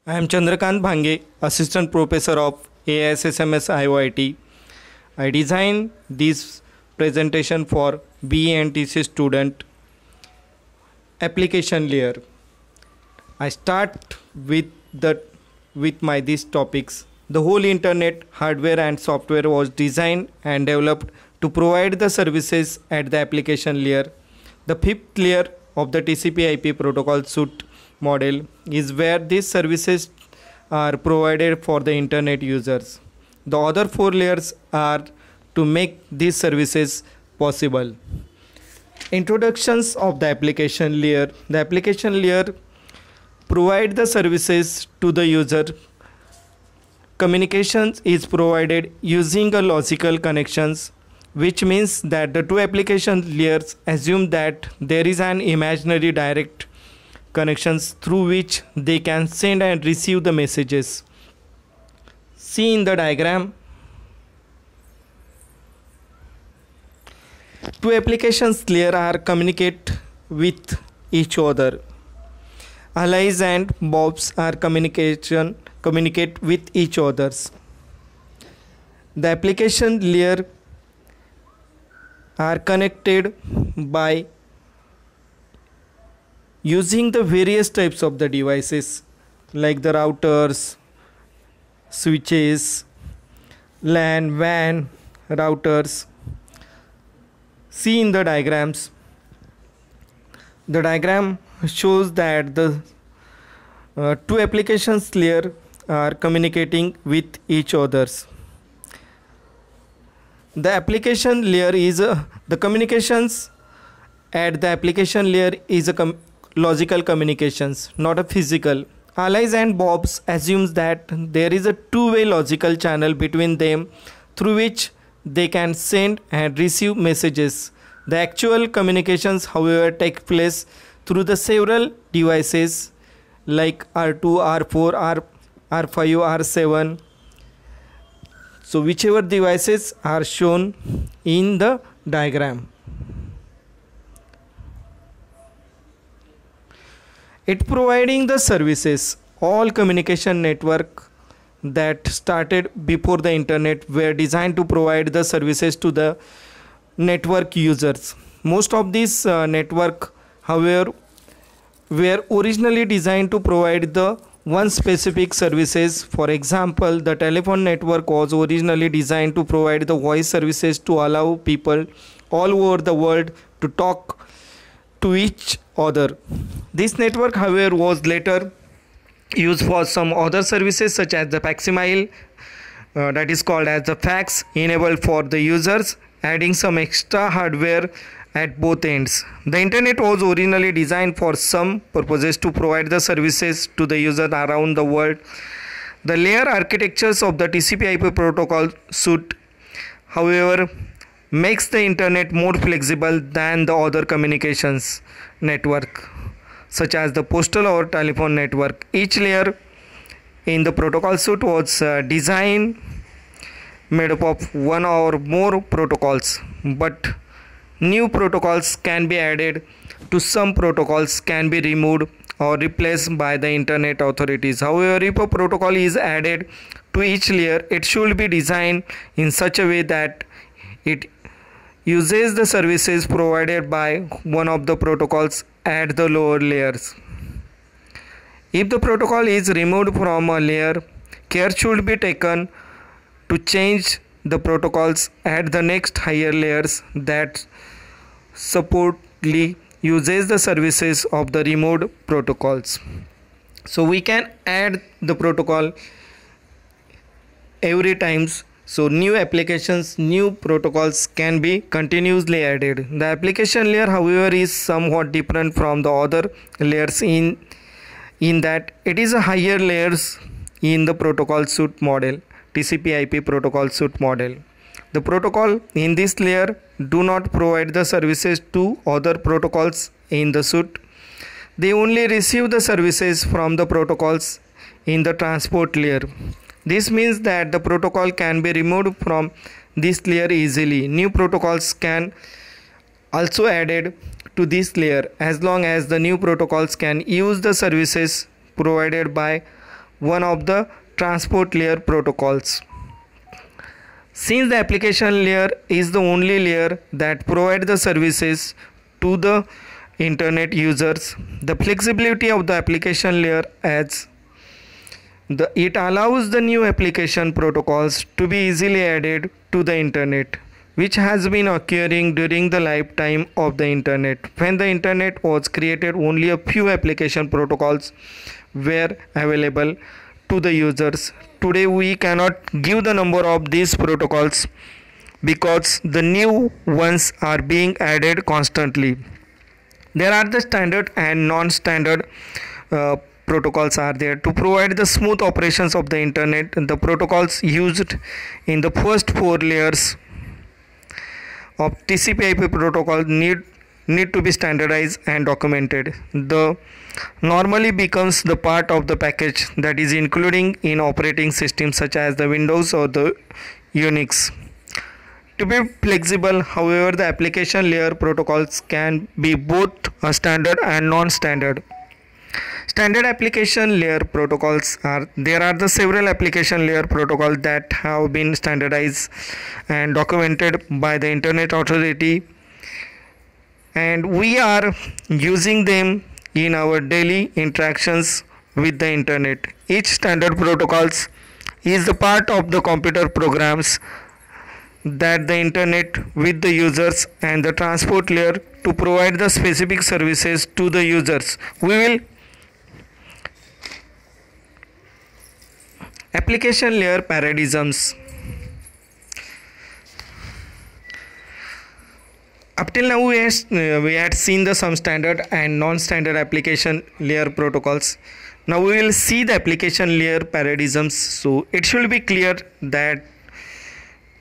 I am Chandrakant Bhange, Assistant Professor of AISSMS IOIT. I designed this presentation for BA and TC student application layer. I start with my these topics. The whole internet hardware and software was designed and developed to provide the services at the application layer. The fifth layer of the TCP/IP protocol suite model is where these services are provided for the internet users. The other four layers are to make these services possible. Introductions of the application layer. The application layer provide the services to the user. Communications is provided using a logical connections, which means that the two application layers assume that there is an imaginary direct connections through which they can send and receive the messages. See in the diagram. Two applications layer are communicate with each other. Alice and Bobs are communicate with each others. The application layer are connected by using the various types of the devices like the routers, switches, LAN, WAN, routers. See in the diagrams. The diagram shows that the two applications layer are communicating with each others. The application layer is the communications at the application layer is a logical communications, not a physical. Alice and Bobs assumes that there is a two-way logical channel between them through which they can send and receive messages. The actual communications, however, take place through the several devices like R2, R4, R5, R7. So whichever devices are shown in the diagram. It providing the services. All communication network that started before the internet were designed to provide the services to the network users. Most of these network, however, were originally designed to provide the one specific services. For example, the telephone network was originally designed to provide the voice services to allow people all over the world to talk to each other. This network, however, was later used for some other services such as the facsimile, that is called as the fax, enabled for the users, adding some extra hardware at both ends. The internet was originally designed for some purposes to provide the services to the user around the world. The layer architectures of the TCP/IP protocol suite, however, makes the internet more flexible than the other communications network such as the postal or telephone network. Each layer in the protocol suite was designed made up of one or more protocols, but new protocols can be added to some protocols can be removed or replaced by the internet authorities. However, if a protocol is added to each layer, it should be designed in such a way that it uses the services provided by one of the protocols at the lower layers. If the protocol is removed from a layer, care should be taken to change the protocols at the next higher layers that supposedly uses the services of the removed protocols. So we can add the protocol every times. So new applications, new protocols can be continuously added. The application layer, however, is somewhat different from the other layers in that it is a higher layers in the protocol suite model, TCP/IP protocol suite model. The protocol in this layer do not provide the services to other protocols in the suite. They only receive the services from the protocols in the transport layer. This means that the protocol can be removed from this layer easily. New protocols can also added to this layer as long as the new protocols can use the services provided by one of the transport layer protocols. Since the application layer is the only layer that provides the services to the internet users, the flexibility of the application layer it allows the new application protocols to be easily added to the internet, which has been occurring during the lifetime of the internet. When the internet was created, only a few application protocols were available to the users. Today we cannot give the number of these protocols because the new ones are being added constantly. There are the standard and non-standard protocols are there to provide the smooth operations of the internet. The protocols used in the first four layers of TCP/IP protocol need to be standardized and documented. The normally becomes the part of the package that is including in operating systems such as the Windows or the Unix. To be flexible, however, the application layer protocols can be both a standard and non-standard. Standard application layer protocols are the several application layer protocols that have been standardized and documented by the Internet Authority, and we are using them in our daily interactions with the internet. Each standard protocols is the part of the computer programs that the internet with the users and the transport layer to provide the specific services to the users. We will application layer paradigms. Up till now we had seen the some standard and non-standard application layer protocols. Now we will see the application layer paradigms. So it should be clear that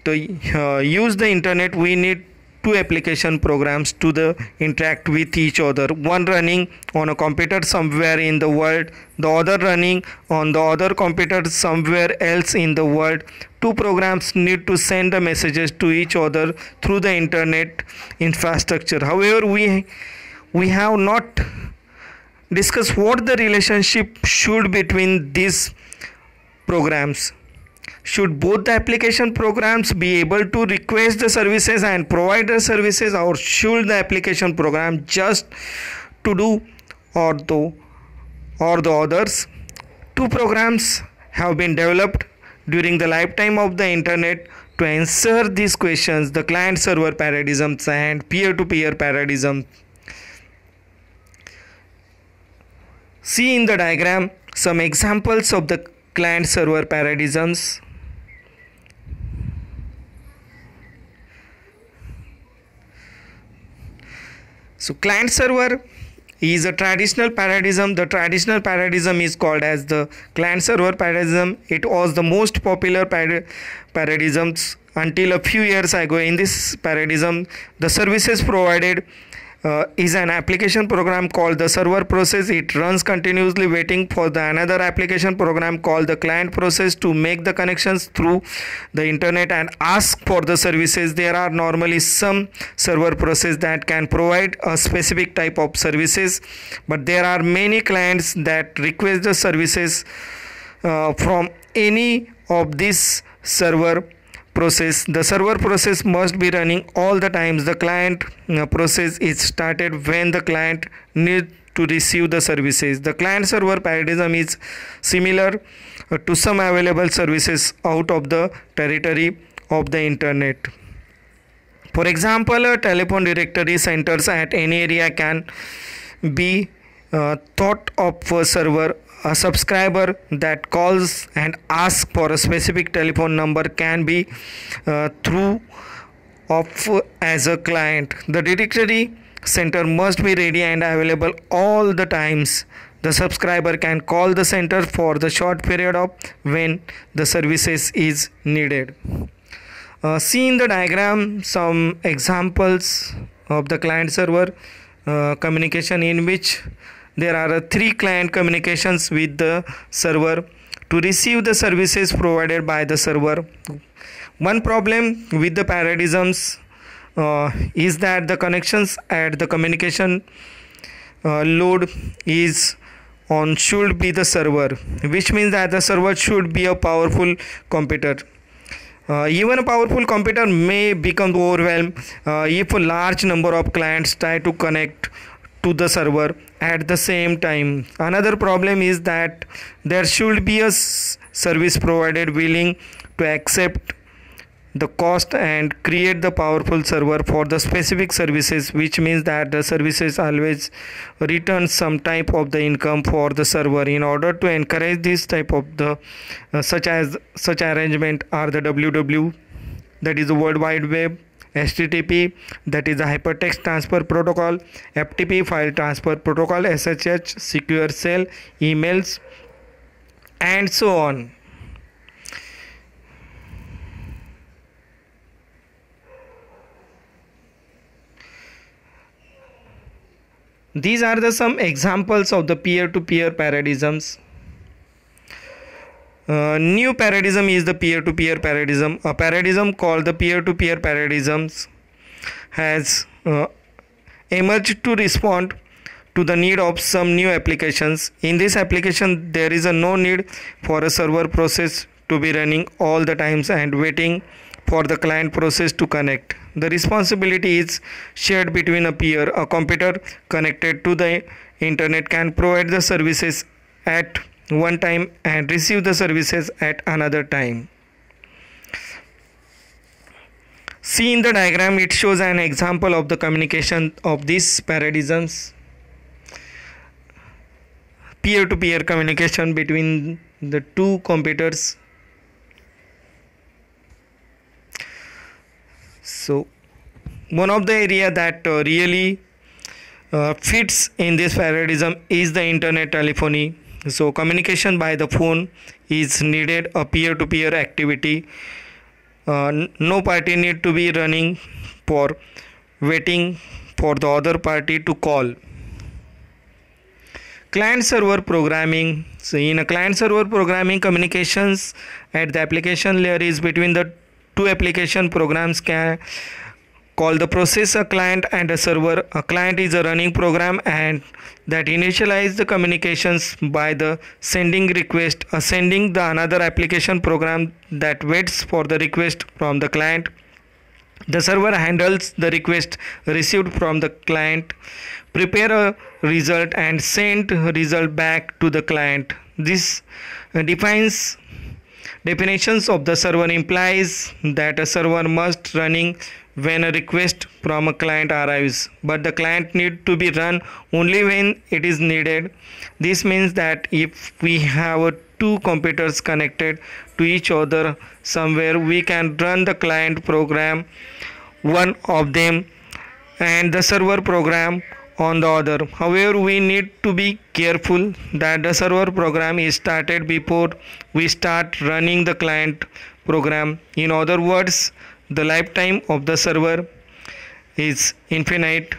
to use the internet we need two application programs to interact with each other, one running on a computer somewhere in the world, the other running on the other computer somewhere else in the world. Two programs need to send the messages to each other through the internet infrastructure. However, we have not discussed what the relationship should between these programs. Should both the application programs be able to request the services and provide the services, or should the application program just to do or the others? Two programs have been developed during the lifetime of the internet to answer these questions: the client server paradigms and peer-to-peer paradigm. See in the diagram some examples of the client server paradigms. So client server is a traditional paradigm. The traditional paradigm is called as the client server paradigm. It was the most popular paradigms until a few years ago. In this paradigm, the services provided is an application program called the server process. It runs continuously waiting for the another application program called the client process to make the connections through the internet and ask for the services. There are normally some server process that can provide a specific type of services, but there are many clients that request the services from any of this server process. The server process must be running all the times. The client process is started when the client needs to receive the services. The client server paradigm is similar to some available services out of the territory of the internet. For example, a telephone directory centers at any area can be thought of a server. A subscriber that calls and asks for a specific telephone number can be through of as a client. The directory center must be ready and available all the times. The subscriber can call the center for the short period of when the services is needed. See in the diagram some examples of the client server communication, in which there are three client communications with the server to receive the services provided by the server. One problem with the paradigms is that the connections at the communication load is on should be the server, which means that the server should be a powerful computer. Even a powerful computer may become overwhelmed if a large number of clients try to connect to the server at the same time. Another problem is that there should be a service provider willing to accept the cost and create the powerful server for the specific services, which means that the services always return some type of the income for the server. In order to encourage this type of the such arrangement are the WW, that is the World Wide Web, HTTP, that is the Hypertext Transfer Protocol, FTP, File Transfer Protocol, SSH, Secure Shell, emails, and so on. These are some examples of the peer-to-peer paradigms. New paradigm is the peer-to-peer paradigm. A paradigm called the peer-to-peer paradigms has emerged to respond to the need of some new applications. In this application, there is no need for a server process to be running all the times and waiting for the client process to connect. The responsibility is shared between a peer. A computer connected to the internet can provide the services at one time and receive the services at another time. See in the diagram, it shows an example of the communication of these paradigms. Peer-to-peer communication between the two computers. So one of the area that really fits in this paradigm is the internet telephony. So communication by the phone is needed a peer-to-peer activity. No party need to be running for waiting for the other party to call. Client server programming. So in a client server programming, communications at the application layer is between the two application programs can call the process a client and a server. A client is a running program and that initialize the communications by the sending request, sending the another application program that waits for the request from the client. The server handles the request received from the client, prepare a result and send result back to the client. This definitions of the server implies that a server must running when a request from a client arrives, but the client need to be run only when it is needed. This means that if we have two computers connected to each other somewhere, we can run the client program one of them and the server program on the other. However, we need to be careful that the server program is started before we start running the client program. In other words, the lifetime of the server is infinite.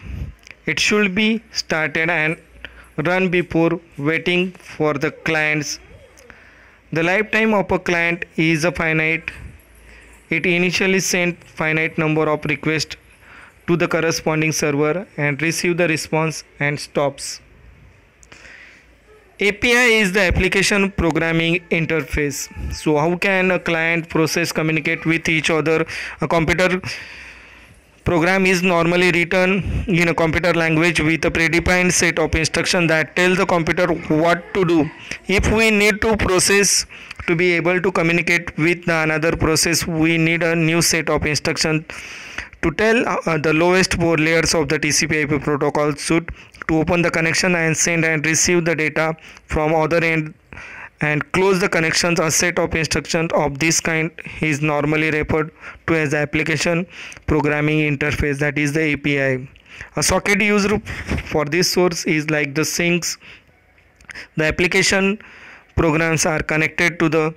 It should be started and run before waiting for the clients. The lifetime of a client is a finite. It initially sent finite number of requests to the corresponding server and receive the response and stops. API is the application programming interface. So how can a client process communicate with each other? A computer program is normally written in a computer language with a predefined set of instructions that tell the computer what to do. If we need to process to be able to communicate with the another process, we need a new set of instructions to tell the lowest 4 layers of the TCP/IP protocol suite to open the connection and send and receive the data from other end and close the connections. A set of instructions of this kind is normally referred to as the application programming interface, that is the API. A socket used for this source is like the sinks. The application programs are connected to the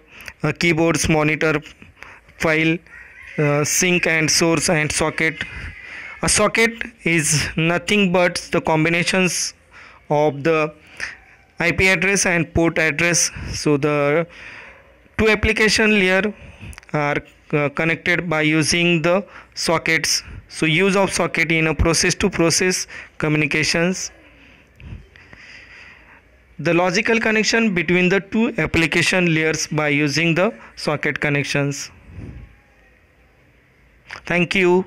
keyboards, monitor, file, sink and source and socket. A socket is nothing but the combinations of the IP address and port address. So the two application layer are connected by using the sockets. So use of socket in a process to process communications. the logical connection between the two application layers by using the socket connections. Thank you.